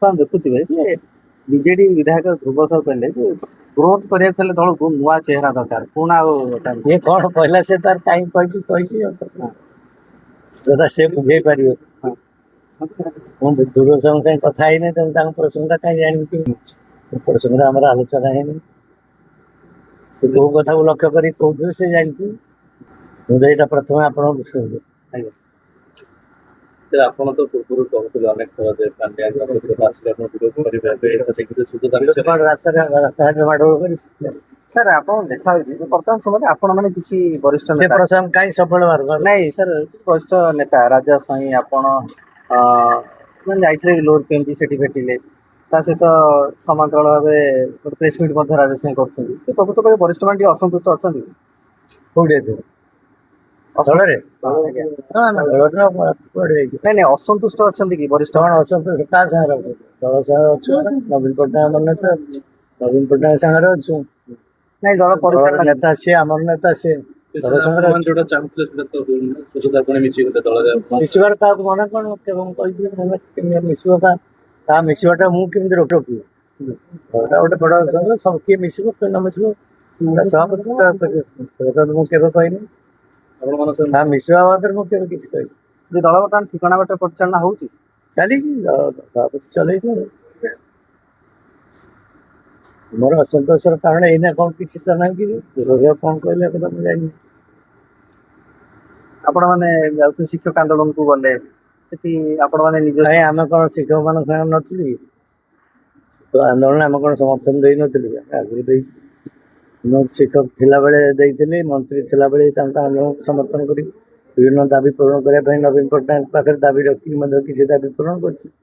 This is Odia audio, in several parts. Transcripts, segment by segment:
ଆପଣ ଦେଖୁଥିବେ ଯେ ବିଜେଡି ବିଧାୟକ ଧ୍ରୁବ ସାହୁ କହିଲେ ଯେ ଗ୍ରୋଥ କରିବାକୁ ହେଲେ ଦଳକୁ ନୂଆ ଚେହେରା ଦରକାର ପୁଣା ଆଉ ଇଏ କଣ କହିଲା ସେ ତାର କାହିଁ କହିଛି ସେଟା ସେ ବୁଝେଇ ପାରିବ। ମୁଁ ଦୂର ସାଙ୍ଗେ କଥା ହେଇନି ତେଣୁ ତାଙ୍କ ପ୍ରସଙ୍ଗଟା କାହିଁ ଜାଣିବି ପ୍ରସଙ୍ଗରେ ଆମର ଆଲୋଚନା ହେଇନି। ସେ କୋଉ କଥାକୁ ଲକ୍ଷ୍ୟ କରି କହୁଥିବେ ସେ ଜାଣିଥିବେ। ମୁଁ ତ ଏଇଟା ପ୍ରଥମେ ଆପଣଙ୍କୁ ଶୁଣିଲି। ଆପଣ ତ ପୂର୍ବରୁ କହୁଥିଲେ ଅନେକ ଥର ଯେ ପାଣ୍ଡିଆଙ୍କ ସହିତ ଆସିଲେ ଆପଣ ବିରୋଧ କରିବେ ରାସ୍ତାଘାଟ ମାଡ କରି ସାର୍ ଆପଣ ଦେଖାଯାଉଛି ଯେ ବର୍ତ୍ତମାନ ସମୟରେ ଆପଣ ମାନେ କିଛି ବରିଷ୍ଠ ସେ ନେତା ପ୍ରସଙ୍ଗ କାହିଁ ସଫଳ ନାଇଁ ସାର୍ ବରିଷ୍ଠ ନେତା ରାଜା ସ୍ୱାଇଁ ଆପଣ ମାନେ ଯାଇଥିଲେ ଲୋର ପିଏମଜି ସେଠି ଭେଟିଲେ ତା ସହିତ ସମାନ୍ତରାଳ ଭାବେ ଗୋଟେ ପ୍ରେସ ମିଟ୍ ମଧ୍ୟ ରାଜା ସ୍ୱାଇଁ କରୁଛନ୍ତି କି ପ୍ରକୃତ ଭାବେ ବରିଷ୍ଠ ମାନେ ଟିକେ ଅସନ୍ତୁଷ୍ଟ ଅଛନ୍ତି କୋଉଠି ଅଛି ଦଳରେ ନାଇଁ ନାଇଁ ଅସନ୍ତୁଷ୍ଟ ଅଛନ୍ତି କି ବରିଷ୍ଠ କଣ ଅସନ୍ତୋଷ କାହା ସାଙ୍ଗରେ ଅଛନ୍ତି ଦଳ ସାଙ୍ଗରେ ଅଛୁ ନବୀନ ପଟ୍ଟନାୟକ ଆମର ନେତା ନବୀନ ପଟ୍ଟନାୟକ ସାଙ୍ଗରେ ଅଛୁ ନାଇଁ ଦଳ ପରିଚାଳନା ନେତା ସିଏ ଆମର ନେତା ସିଏ ଦଳ ସାଙ୍ଗରେ ଯୋଉଟା ଚାହୁଁଥିଲେ ସେଟା ତ ସୁଧା ପୁଣି ମିଶିଗଲେ ଦଳରେ ମିଶିବାର କାହାକୁ ମନେ କଣ କହିଥିଲି ମିଶିବ ତା ମିଶିବାଟା ମୁଁ କେମିତି ରୋକିବି ଗୋଟେ ବଡ ସବୁ କିଏ ମିଶିବ କିଏ ନ ମିଶିବ ସଭାପତି ମୁଁ କେବେ କହିନି ତା ମିଶିବା ବାଦରେ ମୁଁ କେବେ କିଛି କହିନି ଯେ ଦଳ ବର୍ତ୍ତମାନ ଠିକଣା ବାଟ ପରିଚାଳନା ହଉଛି ଚାଲିଛି ସଭାପତି ଚଲେଇଛି ମୋର ଅସନ୍ତୋଷର କାରଣ ଏଇନା କଣ କିଛି ତ ନାହିଁ କି କଣ କହିଲେ କଥା ମୁଁ ଜାଣିନି। ଆପଣ ମାନେ ଯାଉଥିଲେ ଶିକ୍ଷକ ଆନ୍ଦୋଳନକୁ ଗଲେ ସେଠି ଆପଣ ମାନେ ନିଜ ଆମେ କଣ ଶିକ୍ଷକ ମାନଙ୍କ ସାଙ୍ଗରେ ନଥିଲୁ କି ଶିକ୍ଷକ ଆନ୍ଦୋଳନ ଆମେ କଣ ସମର୍ଥନ ଦେଇନଥିଲୁ ଆଗରୁ ଦେଇଛୁ ମୁଁ ଶିକ୍ଷକ ଥିଲାବେଳେ ଦେଇଥିଲି ମନ୍ତ୍ରୀ ଥିଲାବେଳେ ତାଙ୍କ ଆନ୍ଦୋଳନକୁ ସମର୍ଥନ କରି ବିଭିନ୍ନ ଦାବି ପୂରଣ କରିବା ପାଇଁ ନବୀନ ପଟ୍ଟନାୟକ ପାଖରେ ଦାବି ରଖିକି ମଧ୍ୟ କିଛି ଦାବି ପୂରଣ କରିଛି।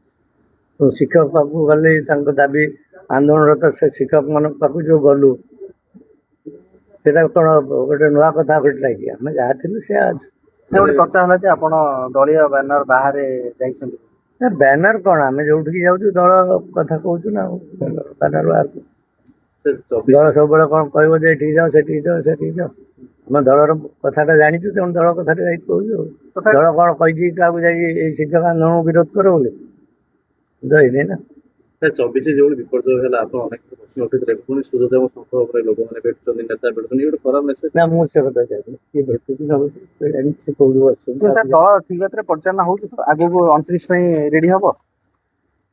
ଶିକ୍ଷକ ପାଖକୁ ଗଲେ ତାଙ୍କ ଦାବି ଆନ୍ଦୋଳନରତ ସେ ଶିକ୍ଷକ ମାନଙ୍କ ପାଖକୁ ଯୋଉ ଗଲୁ ସେଟା କଣ ଗୋଟେ ନୂଆ କଥା ଘଟିଲା କି ଆମେ ଯାହା ଥିଲୁ ସେୟା ଅଛି। ଗୋଟେ ଚର୍ଚ୍ଚା ହେଲା ଯେ ଆପଣ ଦଳୀୟ ବ୍ୟାନର ବାହାରେ ଯାଇଛନ୍ତି ବ୍ୟାନର କଣ ଆମେ ଯୋଉଠିକି ଯାଉଛୁ ଦଳ କଥା କହୁଛୁ ନା ବ୍ୟାନର ବାହାରକୁ ଦଳ ସବୁବେଳେ କଣ କହିବ ଯେ ଏଠିକି ଯାଅ ସେଠିକି ଯାଅ ସେଠିକି ଯାଅ ଆମେ ଦଳର କଥାଟା ଜାଣିଛୁ ତେଣୁ ଦଳ କଥାଟା ଯାଇକି କହୁଛୁ ଦଳ କଣ କହିଛି କାହାକୁ ଯାଇକି ଏଇ ଶିକ୍ଷକ ଆନ୍ଦୋଳନ ବିରୋଧ କର ବୋଲି ଯାଇନି ନା 24 ଯୋଉଠି ବିପର୍ଯ୍ୟୟ ହେଲା ଆପଣ ଅନେକ ପ୍ରଶ୍ନ ଉଠିଥିଲେ ପୁଣି ସୂର୍ଯ୍ୟଦେବ ସଂଘ ଉପରେ ଲୋକମାନେ ଭେଟୁଛନ୍ତି ନେତା ଭେଟୁଛନ୍ତି ଗୋଟେ ଖରାପ ମେସେଜ ନା ମୁଁ ସେ କଥା ଯାଇନି କିଏ ଭେଟୁଛି ନ ଭେଟୁଛି କୋଉଠୁ ଆସୁଛନ୍ତି ଦଳ ଠିକ ବାତ୍ରେ ପରିଚାଳନା ହଉଛି ଆଗକୁ 29 ପାଇଁ ରେଡି ହବ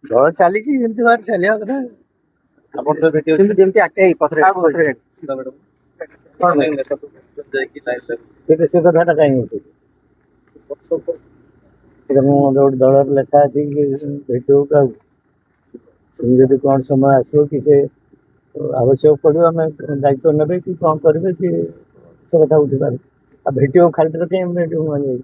ଦଳ ଚାଲିଛି ଯେମିତି ଭାବରେ ଚାଲିବା କଥା ଆପଣ ସହ ଭେଟି ଯେମିତି ସେ କଥାଟା କାହିଁକି ଉଠୁଛି ମୁଁ ଗୋଟେ ଦଳର ଲେଖା ଅଛି ଭେଟିବ କାହାକୁ ଯଦି କଣ ସମୟ ଆସିବ କି ସେ ଆବଶ୍ୟକ ପଡ଼ିବ ଆମେ ଦାୟିତ୍ୱ ନେବେ କି କଣ କରିବେ କି ସେ କଥା ଉଠିପାରେ ଆଉ ଭେଟିବ ଖାଲିଟାରେ କେମିତି ଭେଟିବ ମାନେ